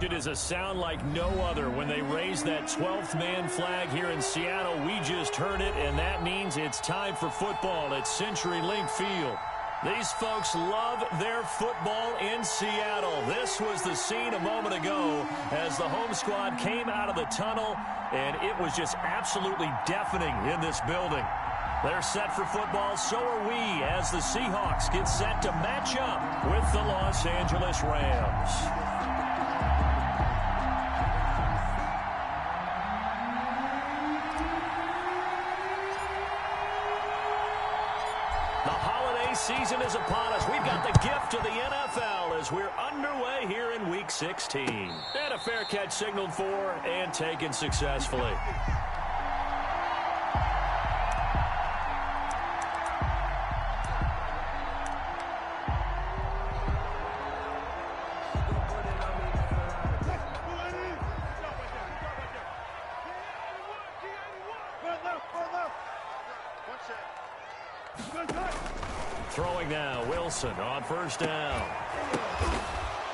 It is a sound like no other when they raise that 12th man flag here in Seattle. We just heard it, and that means it's time for football at CenturyLink Field. These folks love their football in Seattle. This was the scene a moment ago as the home squad came out of the tunnel, and it was just absolutely deafening in this building. They're set for football, so are we, as the Seahawks get set to match up with the Los Angeles Rams. Season is upon us. We've got the gift of the NFL as we're underway here in Week 16. And a fair catch signaled for and taken successfully. Throwing now, Wilson on first down.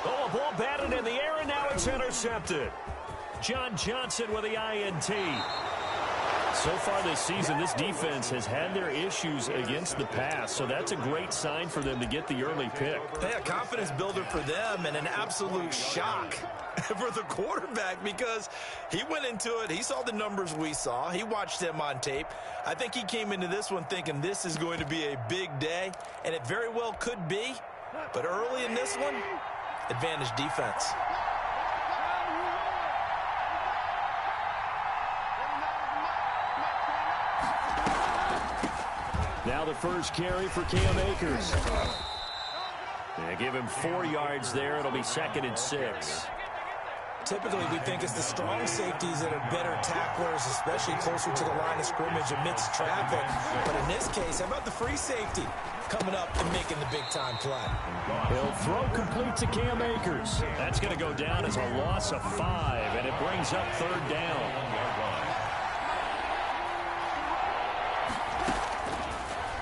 Oh, a ball batted in the air, and now it's intercepted. John Johnson with the INT. So far this season, this defense has had their issues against the pass, so that's a great sign for them to get the early pick. Yeah, confidence builder for them and an absolute shock for the quarterback because he went into it. He saw the numbers we saw. He watched them on tape. I think he came into this one thinking this is going to be a big day, and it very well could be. But early in this one, advantage defense. Now the first carry for Cam Akers. They give him 4 yards there. It'll be 2nd and 6. Typically, we think it's the strong safeties that are better tacklers, especially closer to the line of scrimmage amidst traffic. But in this case, how about the free safety coming up and making the big-time play? He'll throw complete to Cam Akers. That's going to go down as a loss of 5, and it brings up 3rd down.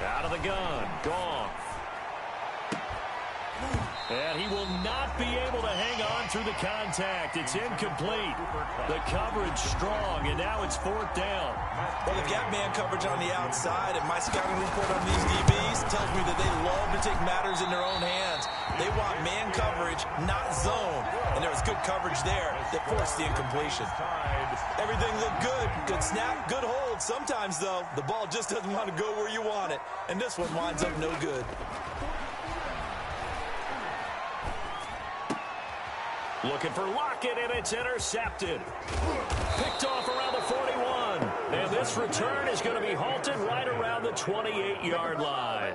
Out of the gun, Goff. And he will not be able to hang on through the contact. It's incomplete. The coverage strong, and now it's 4th down. Well, they've got man coverage on the outside, and my scouting report on these DBs tells me that they love to take matters in their own hands. They want man coverage, not zone. And there was good coverage there that forced the incompletion. Everything looked good. Good snap, good hold. Sometimes, though, the ball just doesn't want to go where you want it. And this one winds up no good. Looking for Lockett, and it's intercepted. Picked off around the 41. And this return is going to be halted right around the 28-yard line.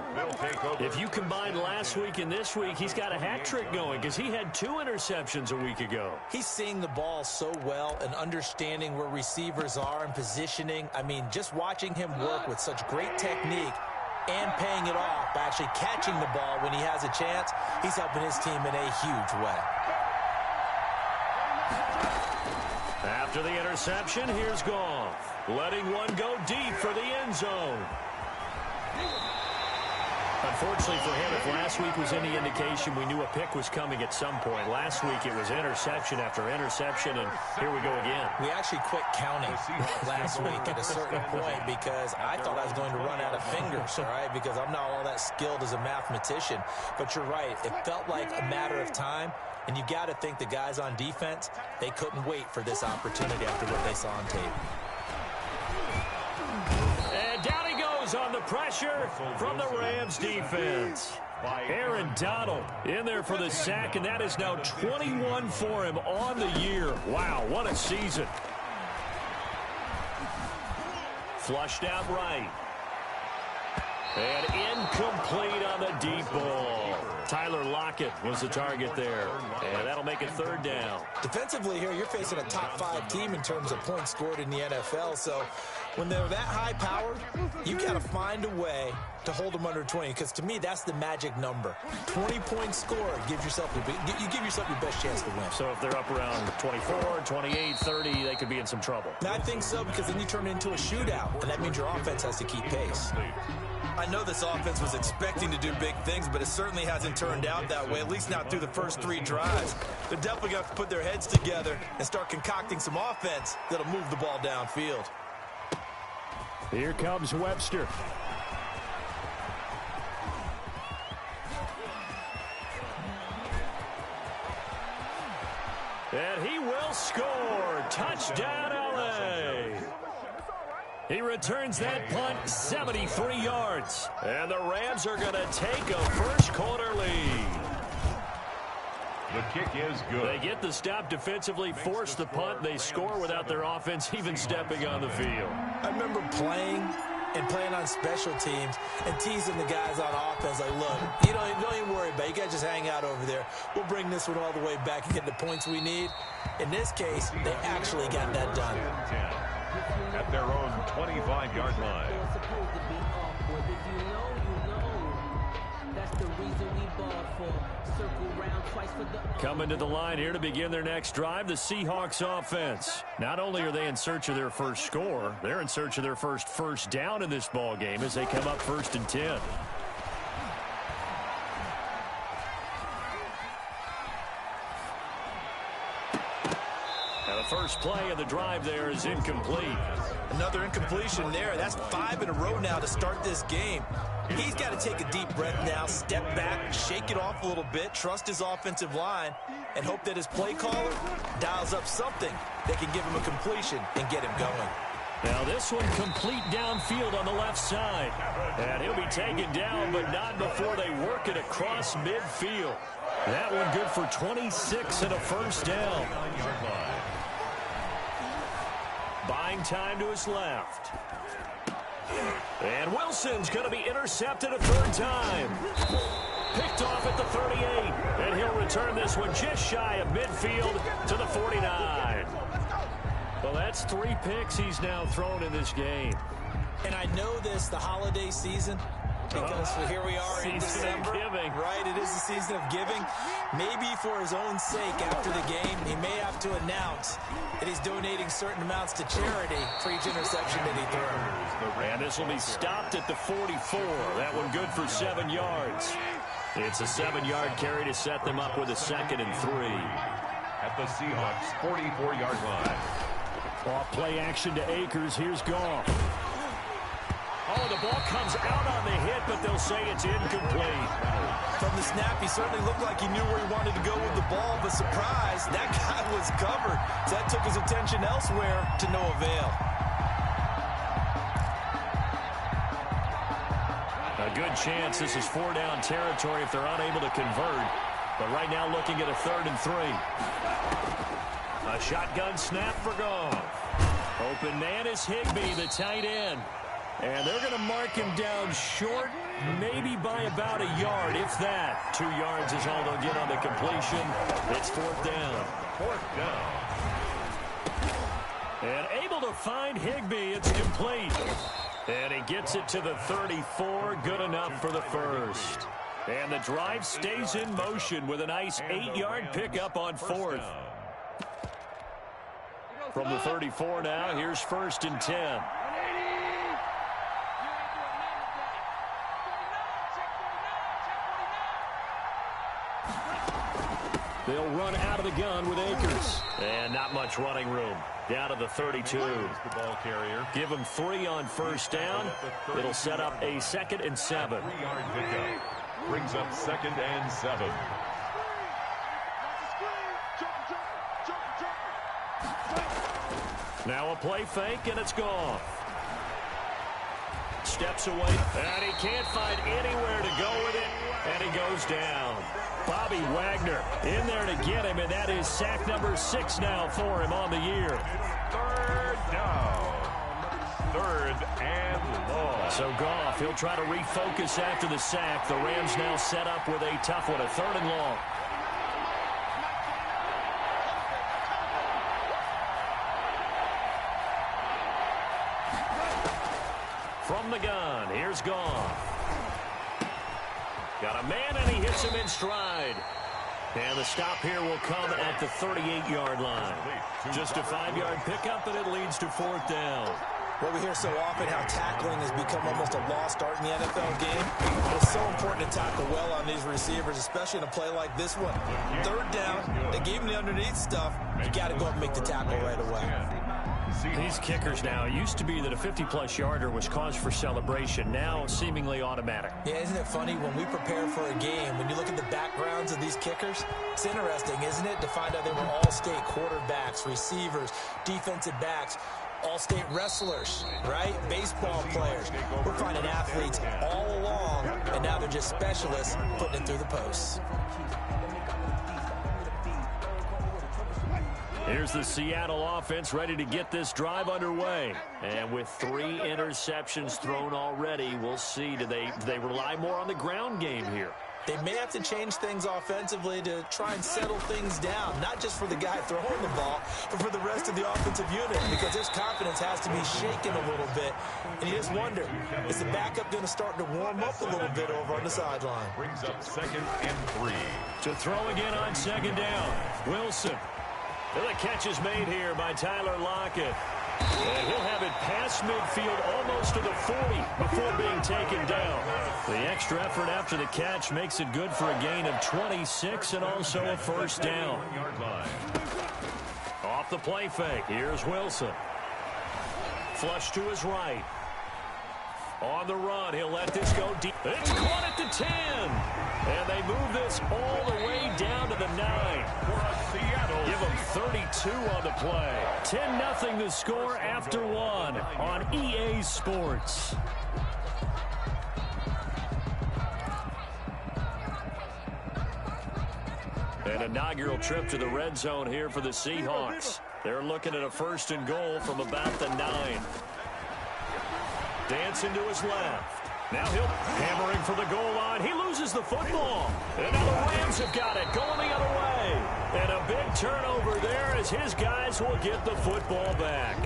If you combine last week and this week, he's got a hat trick going because he had 2 interceptions a week ago. He's seeing the ball so well and understanding where receivers are and positioning. I mean, just watching him work with such great technique and paying it off by actually catching the ball when he has a chance, he's helping his team in a huge way. After the interception, here's Goff, letting one go deep for the end zone. Unfortunately for him, if last week was any indication, we knew a pick was coming at some point. Last week it was interception after interception, and here we go again. We actually quit counting last week at a certain point because I thought I was going to run out of fingers, all right, because I'm not all that skilled as a mathematician. But you're right. It felt like a matter of time. And you got to think the guys on defense, they couldn't wait for this opportunity after what they saw on tape. And down he goes on the pressure from the Rams defense. Aaron Donald in there for the sack, and that is now 21 for him on the year. Wow, what a season. Flushed out right. And incomplete on the deep ball. Tyler Lockett was the target there. And that'll make it 3rd down. Defensively here, you're facing a top 5 team in terms of points scored in the NFL. So when they're that high powered, you got to find a way to hold them under 20. Because to me, that's the magic number. 20 points scored gives yourself you give yourself your best chance to win. So if they're up around 24, 28, 30, they could be in some trouble. And I think so, because then you turn it into a shootout. And that means your offense has to keep pace. I know this offense was expecting to do big things, but it certainly hasn't turned out that way, at least not through the first 3 drives. They're definitely going to have to put their heads together and start concocting some offense that'll move the ball downfield. Here comes Webster. And he will score. Touchdown, L.A. He returns that punt 73 yards. And the Rams are going to take a first-quarter lead. The kick is good. They get the stop defensively, force the punt. They score without their offense even stepping on the field. I remember playing on special teams and teasing the guys on offense like, look, you don't even worry about it. You guys just hang out over there. We'll bring this one all the way back and get the points we need. In this case, they actually got that done. 10 at their own 25-yard line. Coming to the line here to begin their next drive, the Seahawks offense. Not only are they in search of their first score, they're in search of their first down in this ball game as they come up 1st and 10. Now the first play of the drive there is incomplete. Another incompletion there. That's 5 in a row now to start this game. He's got to take a deep breath now, step back, shake it off a little bit, trust his offensive line, and hope that his play caller dials up something that can give him a completion and get him going. Now this one complete downfield on the left side. And he'll be taken down, but not before they work it across midfield. That one good for 26 and a first down. Buying time to his left. And Wilson's going to be intercepted a 3rd time. Picked off at the 38. And he'll return this one just shy of midfield to the 49. Well, that's 3 picks he's now thrown in this game. And I know this, the holiday season, because here we are in December. Right, it is the season of giving. Maybe for his own sake after the game, he may have to announce that he's donating certain amounts to charity for each interception that he throws. And this will be stopped at the 44. That one good for 7 yards. It's a 7-yard carry to set them up with a 2nd and 3. At the Seahawks 44-yard line. Off play action to Akers. Here's Goff. Oh, the ball comes out on the hit, but they'll say it's incomplete. From the snap, he certainly looked like he knew where he wanted to go with the ball, but surprise, that guy was covered. So that took his attention elsewhere to no avail. A good chance this is 4-down territory if they're unable to convert. But right now looking at a 3rd and 3. A shotgun snap for Goff. Open man is Higbee, the tight end. And they're going to mark him down short, maybe by about a yard, if that. 2 yards is all they'll get on the completion. It's 4th down. 4th down. And able to find Higbee. It's complete. And he gets it to the 34. Good enough for the first. And the drive stays in motion with a nice 8-yard pickup on 4th. From the 34 now, here's 1st and 10. They'll run out of the gun with Akers. And not much running room. Down to the 32. The ball carrier. Give him 3 on 1st down. It'll set up a 2nd and 7. 3-yard pickup. Brings up 2nd and 7. Now a play fake, and it's gone. Steps away, and he can't find anywhere to go with it, and he goes down. Bobby Wagner in there to get him, and that is sack number 6 now for him on the year. 3rd down. 3rd and long. So Goff, he'll try to refocus after the sack. The Rams now set up with a tough one, a 3rd and long. From the gun, here's Goff. Got a man, and he hits him in stride. And the stop here will come at the 38-yard line. Just a 5-yard pickup, and it leads to 4th down. Well, we hear so often how tackling has become almost a lost art in the NFL game. But it's so important to tackle well on these receivers, especially in a play like this one. Third down, they gave him the underneath stuff. You got to go up and make the tackle right away. These kickers now, it used to be that a 50-plus yarder was cause for celebration. Now, seemingly automatic. Yeah, isn't it funny? When we prepare for a game, when you look at the backgrounds of these kickers, it's interesting, isn't it, to find out they were all-state quarterbacks, receivers, defensive backs, all-state wrestlers, right? Baseball players. We're finding athletes all along, and now they're just specialists putting it through the posts. Here's the Seattle offense ready to get this drive underway. And with 3 interceptions thrown already, we'll see. Do they rely more on the ground game here? They may have to change things offensively to try and settle things down, not just for the guy throwing the ball, but for the rest of the offensive unit, because his confidence has to be shaken a little bit. And you just wonder, is the backup going to start to warm up a little bit over on the sideline? Brings up 2nd and 3. To throw again on 2nd down, Wilson. The catch is made here by Tyler Lockett. And he'll have it past midfield almost to the 40 before being taken down. The extra effort after the catch makes it good for a gain of 26 and also a first down. Off the play fake, here's Wilson. Flush to his right. On the run, he'll let this go deep. It's caught at the 10. And they move this all the way down to the 9. Give them 32 on the play. 10-0 the score after 1 on EA Sports. An inaugural trip to the red zone here for the Seahawks. They're looking at a 1st and goal from about the 9. Dancing to his left. Now he'll hammering for the goal line. He loses the football. And now the Rams have got it going the other way. And a big turnover there as his guys will get the football back.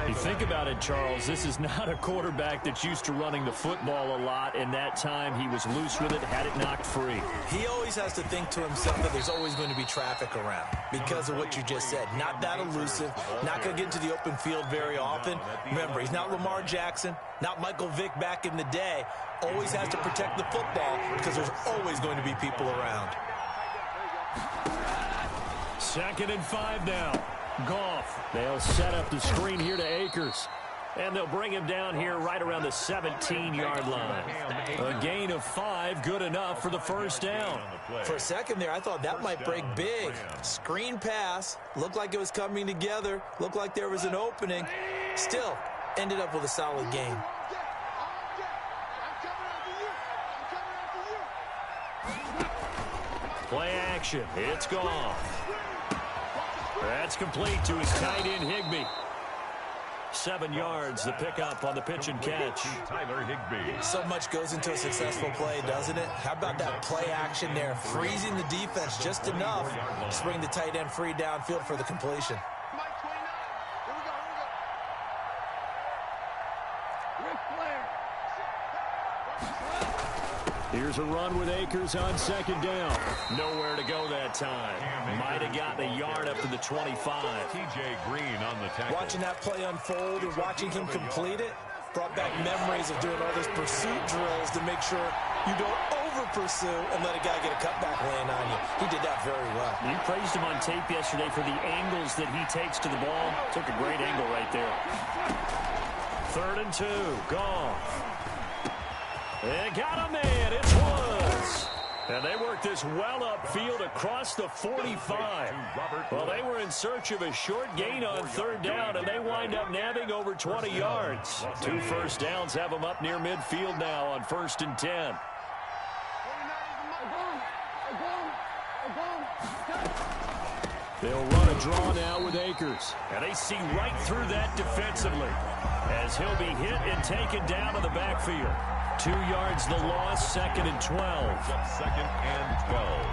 You think about it, Charles, this is not a quarterback that's used to running the football a lot, and that time he was loose with it, had it knocked free. He always has to think to himself that there's always going to be traffic around because of what you just said. Not that elusive, not going to get into the open field very often. Remember, he's not Lamar Jackson, not Michael Vick back in the day. Always has to protect the football because there's always going to be people around. 2nd and 5 now. Goff. They'll set up the screen here to Akers. And they'll bring him down here right around the 17-yard line. A gain of 5, good enough for the first down. For a second there, I thought that might break big. Screen pass. Looked like it was coming together. Looked like there was an opening. Still, ended up with a solid gain. Play action. It's Goff. That's complete to his tight end, Higbee. 7 yards, the pickup on the pitch and catch. Tyler Higbee. So much goes into a successful play, doesn't it? How about that play action there? Freezing the defense just enough to bring the tight end free downfield for the completion. Here's a run with Akers on 2nd down. Nowhere to go that time. Might have gotten a yard up to the 25. TJ Green on the tackle. Watching that play unfold and watching him complete it brought back memories of doing all those pursuit drills to make sure you don't over-pursue and let a guy get a cutback land on you. He did that very well. You praised him on tape yesterday for the angles that he takes to the ball. Took a great angle right there. 3rd and 2. Goff. They got a man. It's Woods. And they worked this well upfield across the 45. Well, they were in search of a short gain on 3rd down, and they wind up nabbing over 20 yards. 2 first downs have them up near midfield now on 1st and 10. They'll run a draw now with Akers. And they see right through that defensively as he'll be hit and taken down to the backfield. 2 yards the loss, 2nd and 12. 2nd and 12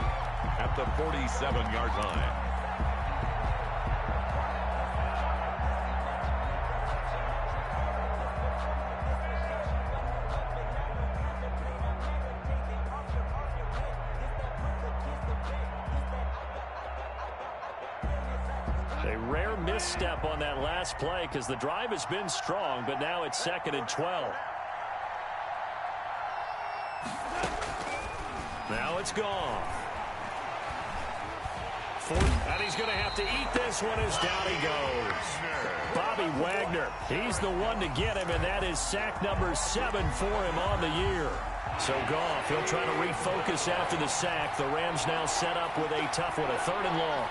at the 47-yard line. A rare misstep on that last play because the drive has been strong, but now it's 2nd and 12. Now it's gone. 4th, and he's going to have to eat this one as down he goes. Bobby Wagner, he's the one to get him, and that is sack number 7 for him on the year. So Goff, he'll try to refocus after the sack. The Rams now set up with a tough one, a 3rd and long.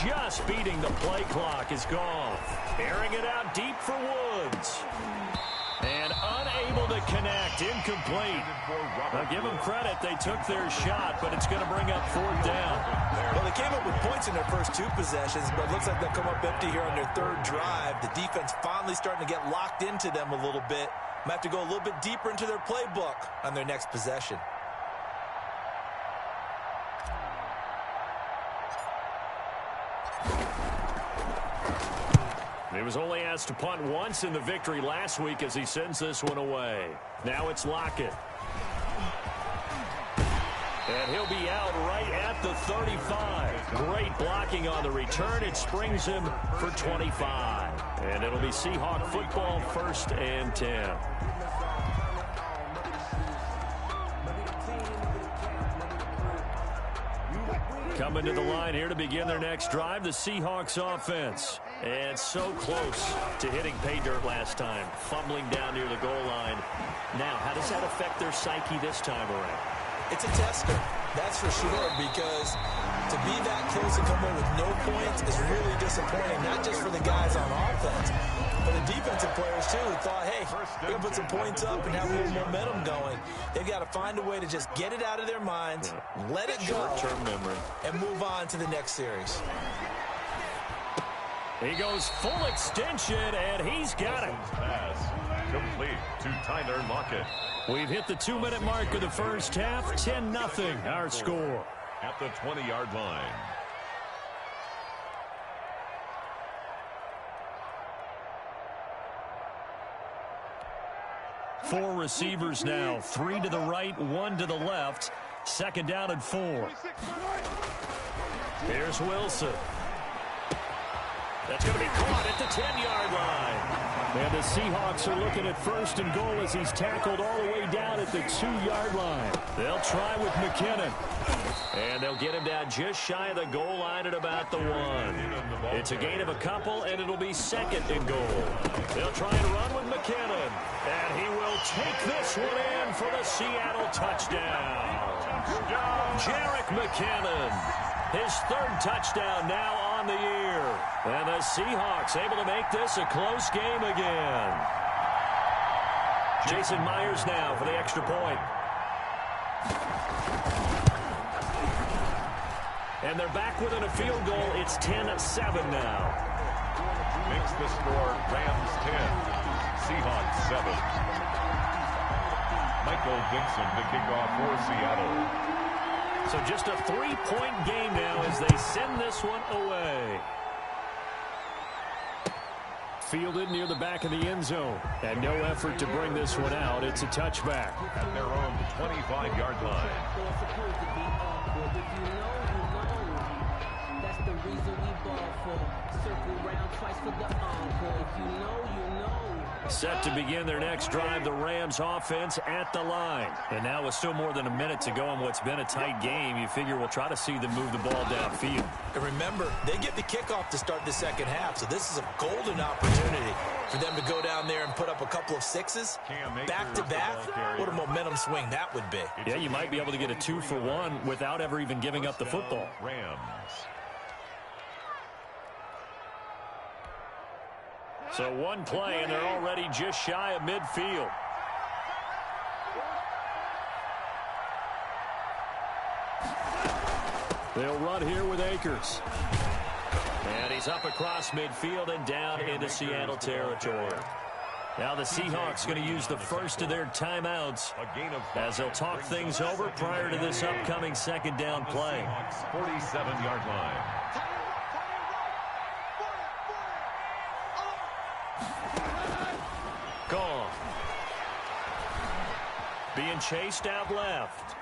Just beating the play clock is Goff. Airing it out deep for Woods. And unable to connect. Incomplete. Now give them credit. They took their shot, but it's going to bring up 4th down. Well, they came up with points in their first 2 possessions, but it looks like they'll come up empty here on their 3rd drive. The defense finally starting to get locked into them a little bit. Might have to go a little bit deeper into their playbook on their next possession. He was only asked to punt once in the victory last week as he sends this one away. Now it's Lockett. And he'll be out right at the 35. Great blocking on the return. It springs him for 25. And it'll be Seahawk football, 1st and 10. Coming to the line here to begin their next drive, the Seahawks offense. And so close to hitting pay dirt last time, fumbling down near the goal line. Now, how does that affect their psyche this time around? It's a tester, that's for sure, because to be that close and come in with no points is really disappointing, not just for the guys on offense, but the defensive players, too, who thought, hey, we're going to put some points up and have a little momentum going. They've got to find a way to just get it out of their minds, let it go, short-term memory, and move on to the next series. He goes full extension, and he's got it. Pass complete to Tyler Lockett. We've hit the 2-minute mark of the first half. 10-0 our score. At the 20-yard line. Four receivers now. 3 to the right, 1 to the left. 2nd down and 4. Here's Wilson. That's going to be caught at the 10-yard line. And the Seahawks are looking at 1st and goal as he's tackled all the way down at the 2-yard line. They'll try with McKinnon. And they'll get him down just shy of the goal line at about the 1. It's a gain of a couple, and it'll be 2nd and goal. They'll try and run with McKinnon. And he will take this one in for the Seattle touchdown. Jerick McKinnon. His 3rd touchdown now on the year. And the Seahawks able to make this a close game again. Jason Myers now for the extra point. And they're back within a field goal. It's 10-7 now. Makes the score Rams 10, Seahawks 7. Michael Dixon to kick off for Seattle. So just a 3-point game now as they send this one away. Fielded near the back of the end zone. And no effort to bring this one out. It's a touchback. At their own 25-yard line. That's the reason we ball for. Circle round twice for the encore. If you know, you know. Set to begin their next drive, the Rams offense at the line. And now with still more than a minute to go in what's been a tight game, you figure we'll try to see them move the ball downfield. And remember, they get the kickoff to start the 2nd half, so this is a golden opportunity for them to go down there and put up a couple of 6s back-to-back. What a momentum swing that would be. Yeah, you might be able to get a 2-for-1 without ever even giving up the football. Rams. So one play, and they're already just shy of midfield. They'll run here with Akers. And he's up across midfield and down into Seattle territory. Now the Seahawks going to use the first of their timeouts as they'll talk things over prior to this upcoming 2nd down play. 47-yard line. Gone. being chased out left.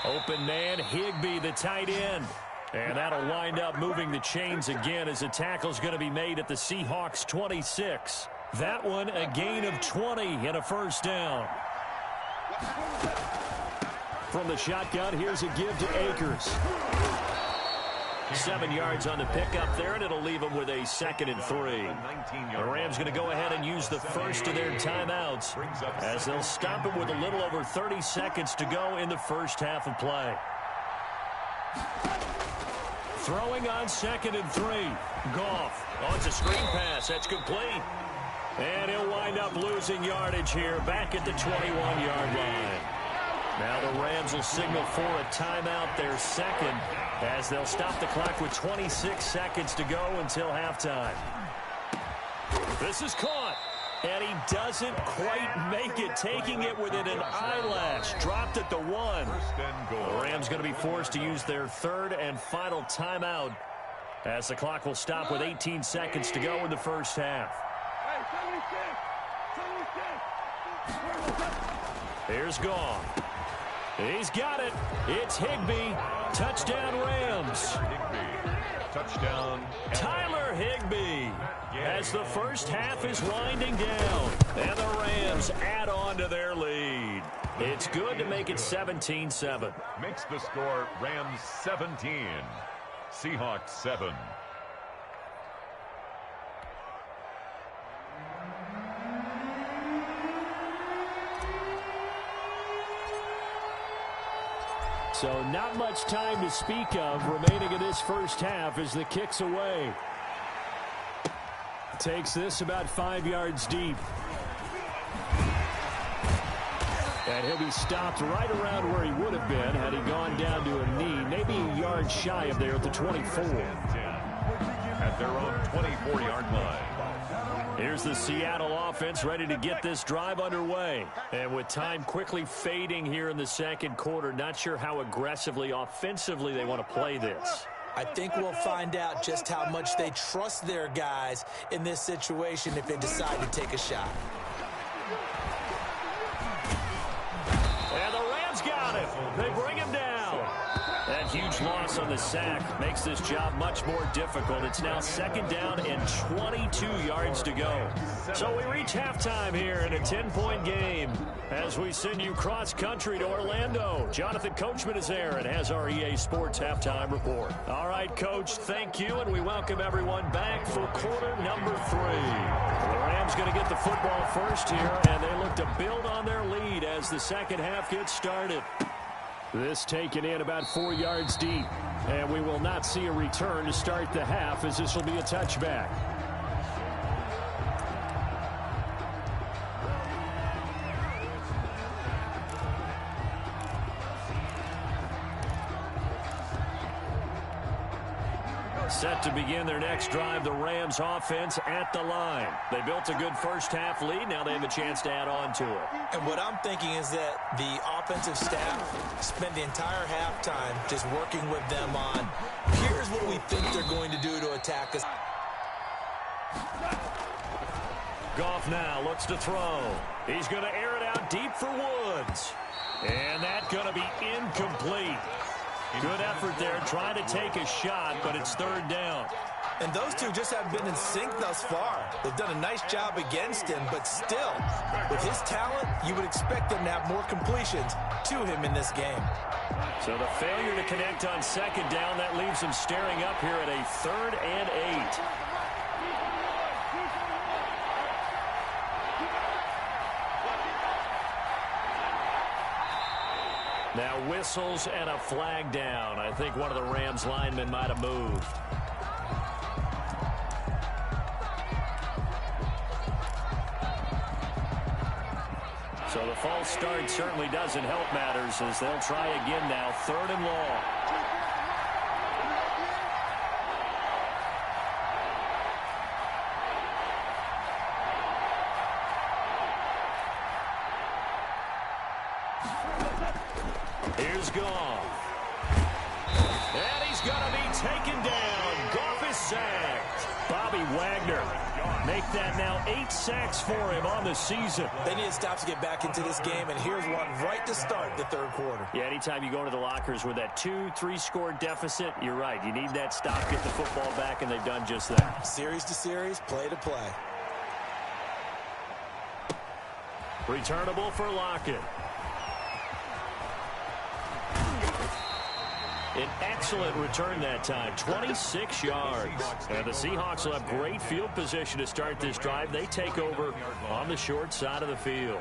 Open man, Higbee, the tight end. And that'll wind up moving the chains again as the tackle's going to be made at the Seahawks 26. That one a gain of 20 and a first down. From the shotgun, here's a give to Akers. 7 yards on the pickup there, and it'll leave them with a 2nd and 3. The Rams going to go ahead and use the first of their timeouts as they'll stop it with a little over 30 seconds to go in the first half of play. Throwing on 2nd and 3. Goff. Oh, it's a screen pass. That's complete. And he'll wind up losing yardage here back at the 21-yard line. Now the Rams will signal for a timeout, their 2nd, as they'll stop the clock with 26 seconds to go until halftime. This is caught, and he doesn't quite make it, taking it within an eyelash. Dropped at the 1. The Rams going to be forced to use their 3rd and final timeout as the clock will stop with 18 seconds to go in the first half. Here's Goff. He's got it. It's Higbee. Touchdown, Rams. Touchdown. Tyler Higbee as the first half is winding down. And the Rams add on to their lead. It's good to make it 17-7. Makes the score Rams 17. Seahawks 7. So not much time to speak of remaining in this first half as the kick's away. Takes this about 5 yards deep. And he'll be stopped right around where he would have been had he gone down to a knee, maybe a yard shy of there at the 24. At their own 24-yard line. Here's the Seattle offense ready to get this drive underway. And with time quickly fading here in the second quarter, not sure how aggressively, offensively they want to play this. I think we'll find out just how much they trust their guys in this situation if they decide to take a shot. And the Rams got him. They bring him down. That huge loss on the sack makes this job much more difficult. It's now 2nd down and 22 yards to go. So we reach halftime here in a 10-point game as we send you cross-country to Orlando. Jonathan Coachman is there and has our EA Sports halftime report. All right, Coach, thank you, and we welcome everyone back for quarter number 3. The Rams going to get the football first here, and they look to build on their lead as the second half gets started. This taken in about 4 yards deep, and we will not see a return to start the half as this will be a touchback. Set to begin their next drive, the Rams offense at the line. They built a good first half lead. Now they have a chance to add on to it. And what I'm thinking is that the offensive staff spent the entire halftime just working with them on, here's what we think they're going to do to attack us. Goff now looks to throw. He's going to air it out deep for Woods. And that's going to be incomplete. Good effort there, trying to take a shot, but it's 3rd down. And those two just haven't been in sync thus far. They've done a nice job against him, but still, with his talent, you would expect them to have more completions to him in this game. So the failure to connect on 2nd down, that leaves them staring up here at a 3rd and 8. Now whistles and a flag down. I think one of the Rams linemen might have moved. So the false start certainly doesn't help matters as they'll try again now. 3rd and long. Here's Goff. And he's going to be taken down. Goff is sacked. Bobby Wagner Make that now 8 sacks for him on the season. They need to stop to get back into this game, and here's one right to start the third quarter. Yeah, anytime you go to the lockers with that 2-3 score deficit, you're right. You need that stop, get the football back, and they've done just that. Series to series, play to play. Returnable for Lockett. An excellent return that time, 26 yards. And the Seahawks will have great field position to start this drive. They take over on the short side of the field.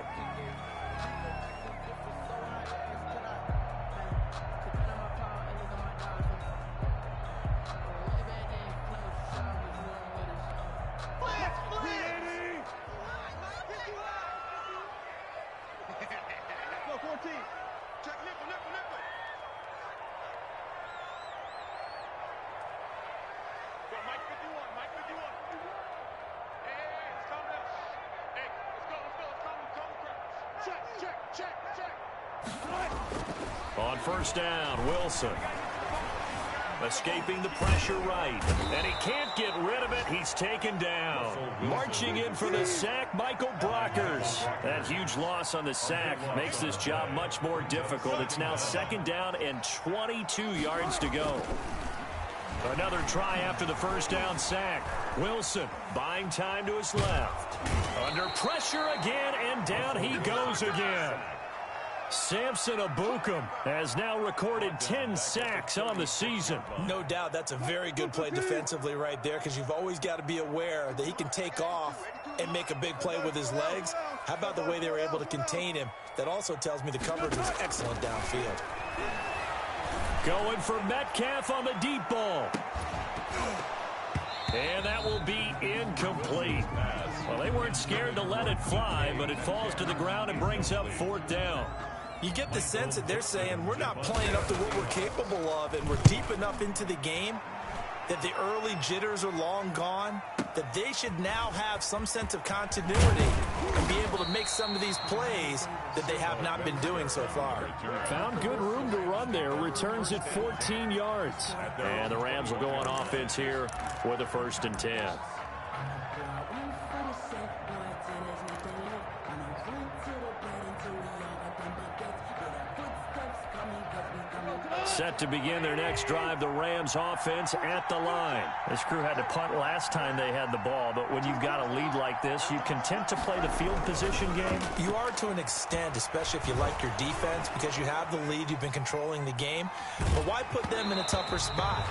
On first down, Wilson. Escaping the pressure right. And he can't get rid of it. He's taken down. Marching in for the sack, Michael Brockers. That huge loss on the sack makes this job much more difficult. It's now second down and 22 yards to go. Another try after the first down sack. Wilson buying time to his left. Under pressure again, and down he goes again. Samson Abukum has now recorded 10 sacks on the season. No doubt that's a very good play defensively right there, because you've always got to be aware that he can take off and make a big play with his legs. How about the way they were able to contain him? That also tells me the coverage was excellent downfield. Going for Metcalf on the deep ball. And that will be incomplete. Well, they weren't scared to let it fly, but it falls to the ground and brings up fourth down. You get the sense that they're saying we're not playing up to what we're capable of, and we're deep enough into the game that the early jitters are long gone, that they should now have some sense of continuity and be able to make some of these plays that they have not been doing so far. Found good room to run there. Returns at 14 yards. And the Rams will go on offense here with a 1st and 10. Set to begin their next drive, the Rams offense at the line. This crew had to punt last time they had the ball, but when you've got a lead like this, you content to play the field position game? You are to an extent, especially if you like your defense, because you have the lead, you've been controlling the game. But why put them in a tougher spot?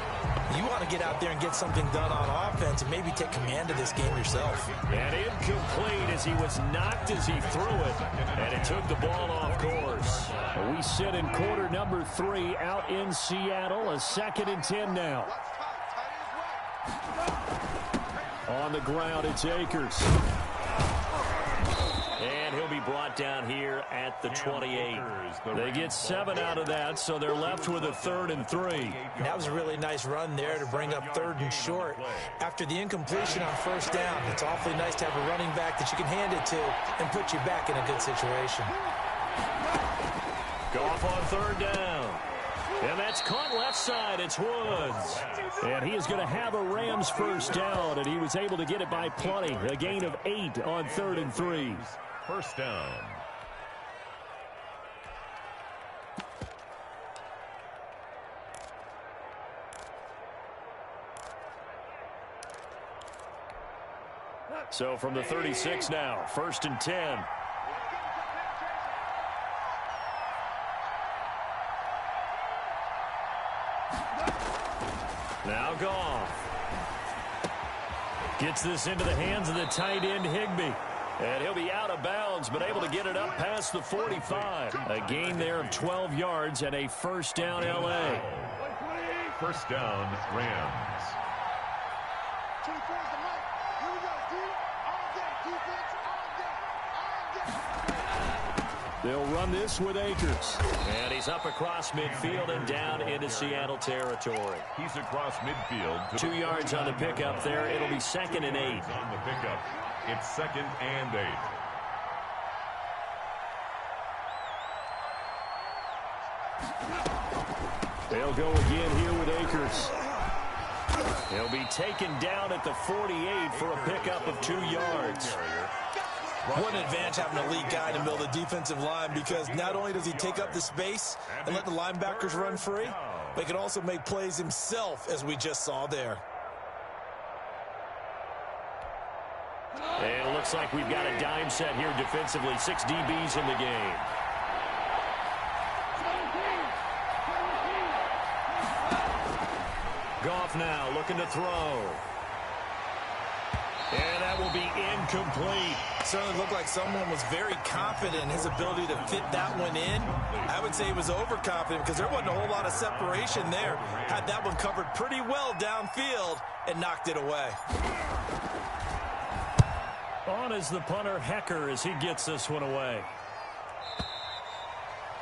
You want to get out there and get something done on offense and maybe take command of this game yourself. And incomplete as he was knocked as he threw it, and it took the ball off course. We sit in quarter number 3 out in Seattle, a 2nd and 10 now. On the ground, it's Akers. And he'll be brought down here at the 28. They get 7 out of that, so they're left with a 3rd and 3. That was a really nice run there to bring up 3rd and short. After the incompletion on first down, it's awfully nice to have a running back that you can hand it to and put you back in a good situation. Goff on 3rd down. And that's caught left side. It's Woods. And he is going to have a Rams 1st down, and he was able to get it by plenty. A gain of 8 on 3rd and 3. 1st down. So from the 36 now, 1st and 10. Now Goff. Gets this into the hands of the tight end, Higbee. And he'll be out of bounds, but able to get it up past the 45. A gain there of 12 yards and a 1st down, L.A. 1st down, Rams. 24 is the mic. Here we go, dude. All day. Defense, all day. All day. They'll run this with Akers. And he's up across midfield and down into Seattle territory. He's across midfield. 2 yards on the pickup there. It'll be 2nd and 8. On the pickup, it's 2nd and 8. They'll go again here with Akers. He'll be taken down at the 48 for a pickup of 2 yards. What an advantage having a lead guy in the middle of the defensive line, because not only does he take up the space and let the linebackers run free, but he can also make plays himself, as we just saw there. And it looks like we've got a dime set here defensively. 6 DBs in the game. Goff now looking to throw. And that will be incomplete. Certainly looked like someone was very confident in his ability to fit that one in. I would say he was overconfident because there wasn't a whole lot of separation there. Had that one covered pretty well downfield and knocked it away. On is the punter, Hecker, as he gets this one away.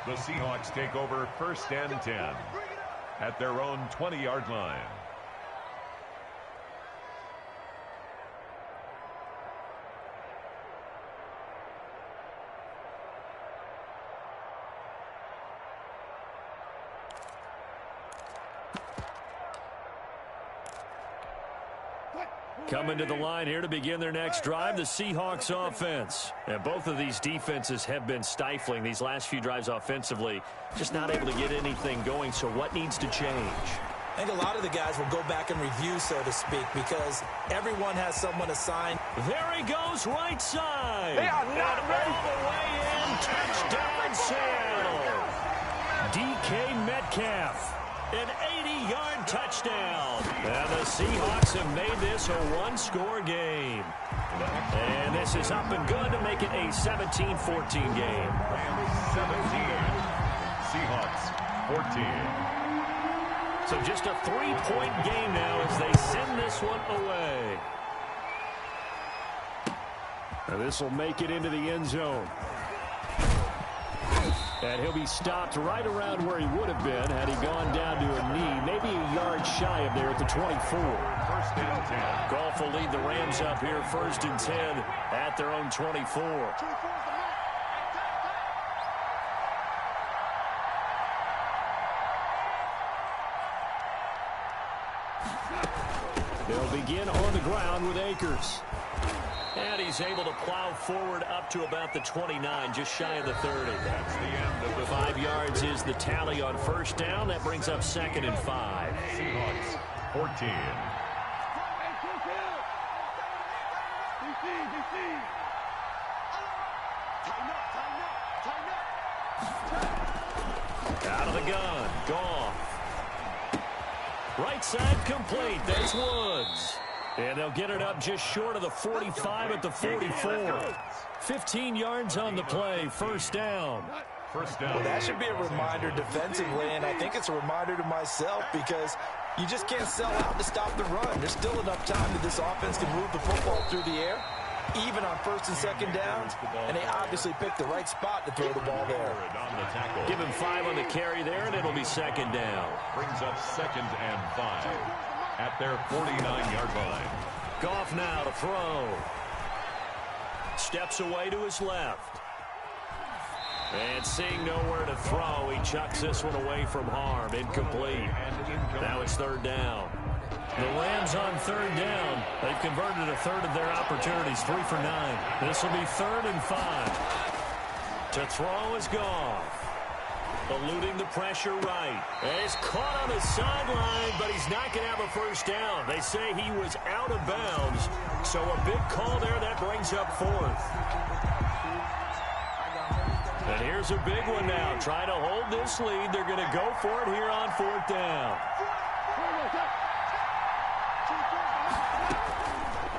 The Seahawks take over 1st and 10 at their own 20-yard line. Coming to the line here to begin their next drive, the Seahawks offense. And both of these defenses have been stifling these last few drives offensively. Just not able to get anything going, so what needs to change? I think a lot of the guys will go back and review, so to speak, because everyone has someone assigned. There he goes, right side. They are not ready. All the way in, touchdown Seattle. DK Metcalf. An 80-yard touchdown. And the Seahawks have made this a one-score game. And this is up and good to make it a 17-14 game. 17. Seahawks 14. So just a 3-point game now as they send this one away. And this will make it into the end zone. And he'll be stopped right around where he would have been had he gone down to a knee, maybe a yard shy of there at the 24. 1st and 10. Goff will lead the Rams up here 1st and 10 at their own 24. They'll begin on the ground with Akers. And he's able to plow forward up to about the 29, just shy of the 30. That's the end of the 5 yards is the tally on 1st down. That brings up 2nd and 5. Seahawks 14. Out of the gun, Goff. Right side complete. There's Woods. And they'll get it up just short of the 45 at the 44. 15 yards on the play, 1st down. Well, that should be a reminder defensively, and I think it's a reminder to myself, because you just can't sell out to stop the run. There's still enough time that this offense can move the football through the air, even on 1st and 2nd downs, and they obviously picked the right spot to throw the ball there. Give him 5 on the carry there, and it'll be 2nd down. Brings up 2nd and 5 at their 49-yard line. Goff now to throw. Steps away to his left. And seeing nowhere to throw, he chucks this one away from harm. Incomplete. Now it's 3rd down. The Rams on 3rd down. They've converted a third of their opportunities, 3 for 9. This will be 3rd and 5. To throw is Goff. Eluding the pressure right. And he's caught on the sideline, but he's not going to have a 1st down. They say he was out of bounds. So a big call there. That brings up 4th. And here's a big one now. Trying to hold this lead. They're going to go for it here on 4th down.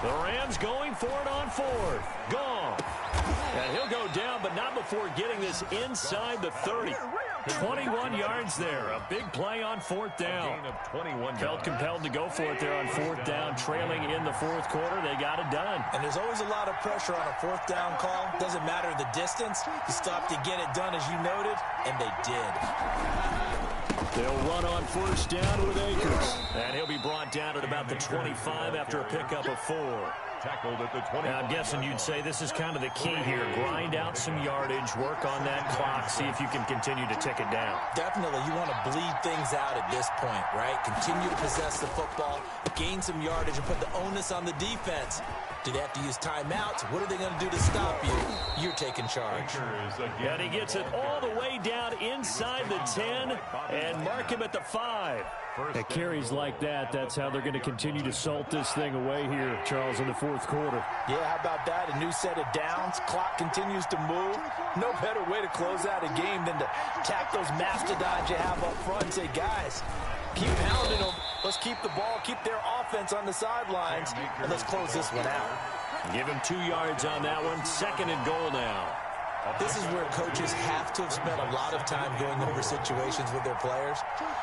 The Rams going for it on 4th. Goff. And he'll go down, but not before getting this inside the 30. 21 yards there. A big play on 4th down. Gain of 21 Felt compelled to go for it there on 4th down. Trailing in the 4th quarter. They got it done. And there's always a lot of pressure on a 4th down call. Doesn't matter the distance. You stop to get it done, as you noted, and they did. They'll run on 1st down with Akers. And he'll be brought down at about the 25 after a pickup of 4. Tackled at the 20. Now, I'm guessing you'd say this is kind of the key here. Grind out some yardage, work on that clock, see if you can continue to tick it down. Definitely, you want to bleed things out at this point, right? Continue to possess the football, gain some yardage, and put the onus on the defense. Do they have to use timeouts? What are they going to do to stop you? You're taking charge. And he gets it all the way down inside the 10 and mark him at the 5. At carries like that, that's how they're going to continue to salt this thing away here, Charles, in the fourth quarter. Yeah, how about that? A new set of downs. Clock continues to move. No better way to close out a game than to tap those mastodons you have up front and say, guys, keep pounding them. Let's keep the ball, keep their offense on the sidelines, and let's close this one out. Give him 2 yards on that one. 2nd and goal now. This is where coaches have to have spent a lot of time going over situations with their players,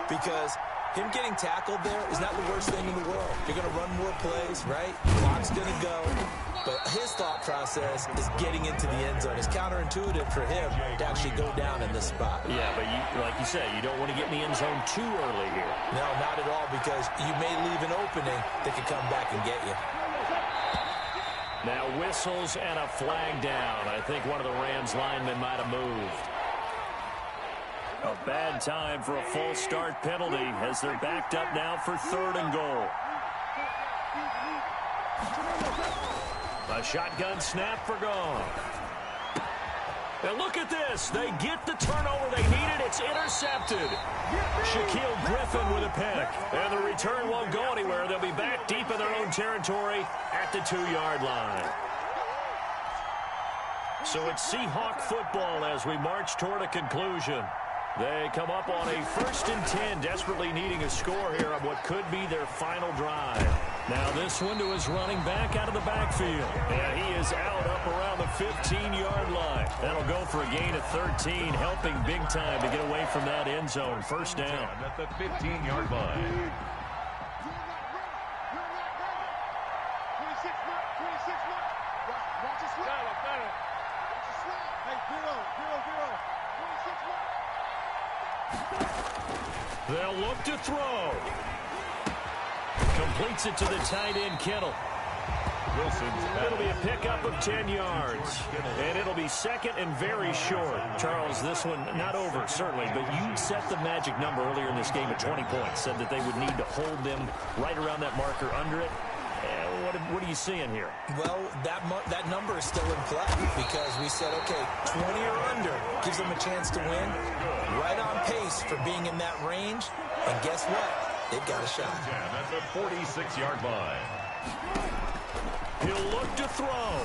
because him getting tackled there is not the worst thing in the world. You're going to run more plays, right? Clock's going to go. But his thought process is getting into the end zone. It's counterintuitive for him to actually go down in this spot. Yeah, but like you said, you don't want to get in the end zone too early here. No, not at all, because you may leave an opening that could come back and get you. Now whistles and a flag down. I think one of the Rams linemen might have moved. A bad time for a false start penalty as they're backed up now for 3rd and goal. A shotgun snap for gone. And look at this. They get the turnover they needed. It's intercepted. Shaquille Griffin with a pick. And the return won't go anywhere. They'll be back deep in their own territory at the 2-yard line. So it's Seahawk football as we march toward a conclusion. They come up on a 1st and 10, desperately needing a score here on what could be their final drive. Now this one to his running back out of the backfield. And he is out up around the 15-yard line. That'll go for a gain of 13, helping big time to get away from that end zone. 1st down. At the 15-yard line. 26 mark. Watch it slide. Watch it slide. Hey, 0. 26 mark. They'll look to throw. Completes it to the tight end, Kittle. It'll be a pickup of 10 yards. And it'll be 2nd and very short. Charles, this one not over, certainly, but you set the magic number earlier in this game at 20 points. Said that they would need to hold them right around that marker under it. What are you seeing here? Well, that number is still in play because we said, okay, 20 or under gives them a chance to win. Right on pace for being in that range. And guess what? They've got a shot. At the 46-yard line. He'll look to throw.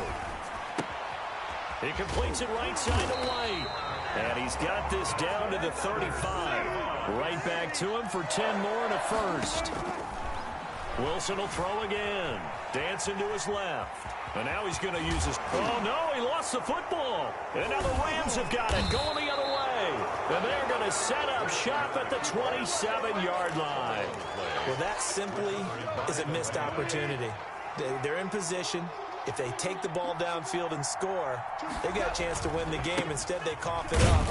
He completes it right side to White. And he's got this down to the 35. Right back to him for 10 more and a 1st. Wilson will throw again. Dancing to his left. And now he's going to use his... Oh, no, he lost the football. And now the Rams have got it going the other way. And they're going to set up shop at the 27-yard line. Well, that simply is a missed opportunity. They're in position. If they take the ball downfield and score, they've got a chance to win the game. Instead, they cough it up.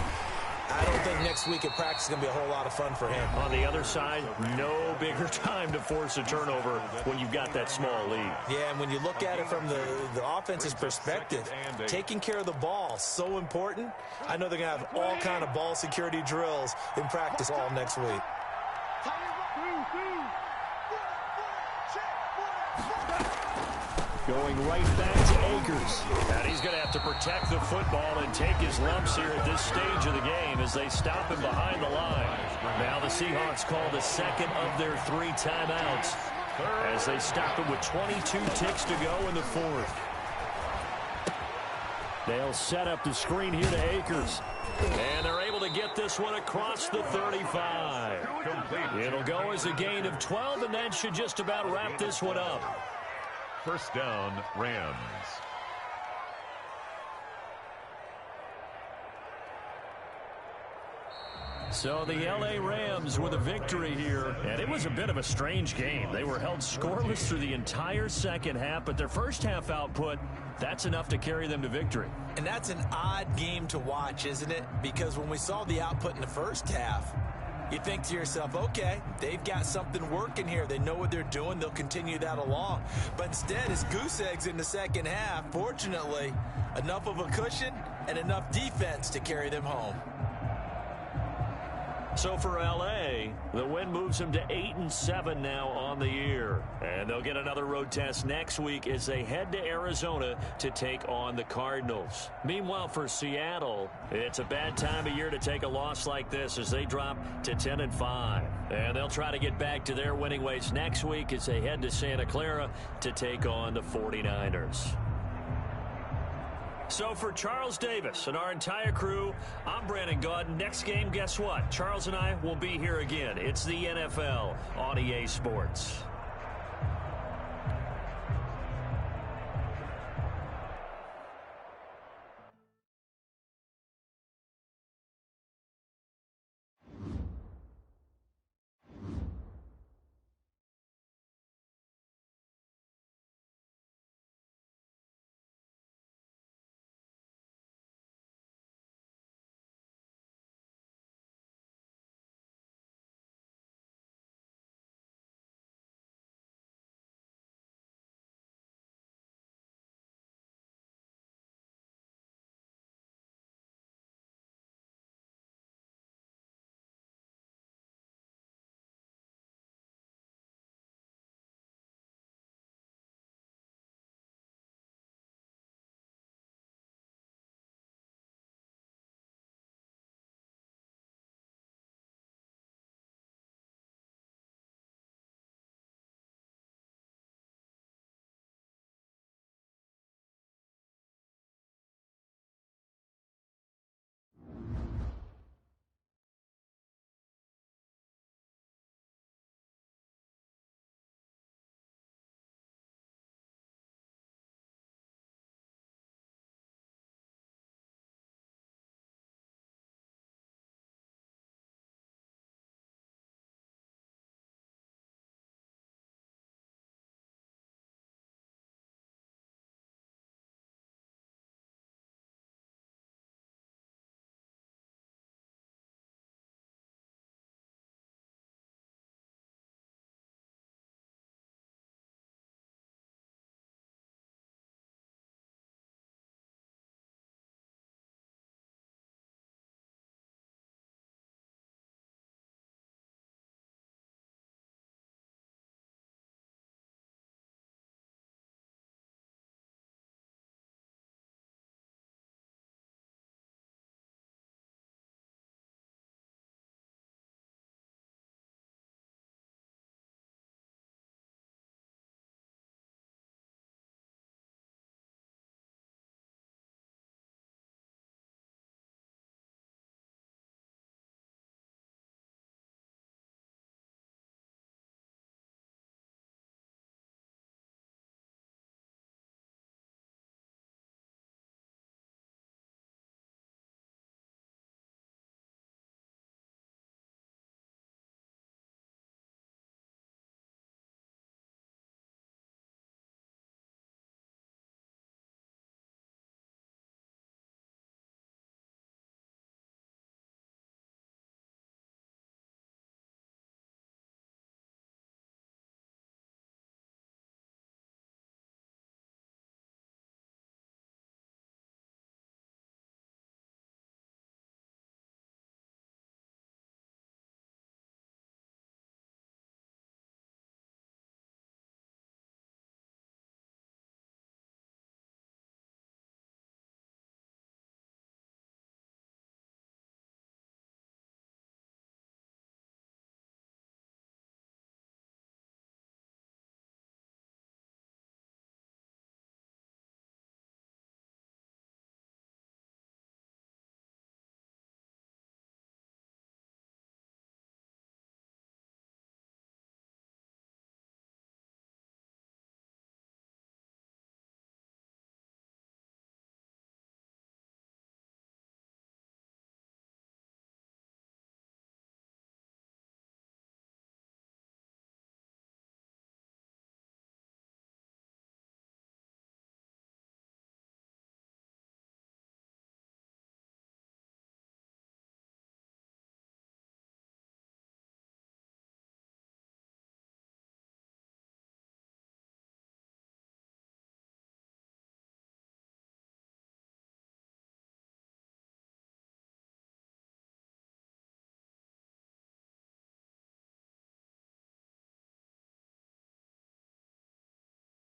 I don't think next week at practice is going to be a whole lot of fun for him. On the other side, no bigger time to force a turnover when you've got that small lead. Yeah, and when you look at it from the offense's perspective, taking care of the ball, so important. I know they're going to have all kind of ball security drills in practice all next week. Going right back to Akers. And he's going to have to protect the football and take his lumps here at this stage of the game as they stop him behind the line. Now the Seahawks call the 2nd of their 3 timeouts as they stop him with 22 ticks to go in the 4th. They'll set up the screen here to Akers. And they're able to get this one across the 35. It'll go as a gain of 12, and that should just about wrap this one up. 1st down, Rams. So the L.A. Rams with a victory here, and it was a bit of a strange game. They were held scoreless through the entire second half, but their first half output, that's enough to carry them to victory. And that's an odd game to watch, isn't it? Because when we saw the output in the first half, You think to yourself, okay, they've got something working here. They know what they're doing. They'll continue that along. But instead, it's goose eggs in the second half. Fortunately, enough of a cushion and enough defense to carry them home. So for L.A., the win moves them to 8-7 now on the year. And they'll get another road test next week as they head to Arizona to take on the Cardinals. Meanwhile, for Seattle, it's a bad time of year to take a loss like this as they drop to 10-5. And they'll try to get back to their winning ways next week as they head to Santa Clara to take on the 49ers. So for Charles Davis and our entire crew, I'm Brandon Gaudin. Next game, guess what? Charles and I will be here again. It's the NFL on EA Sports.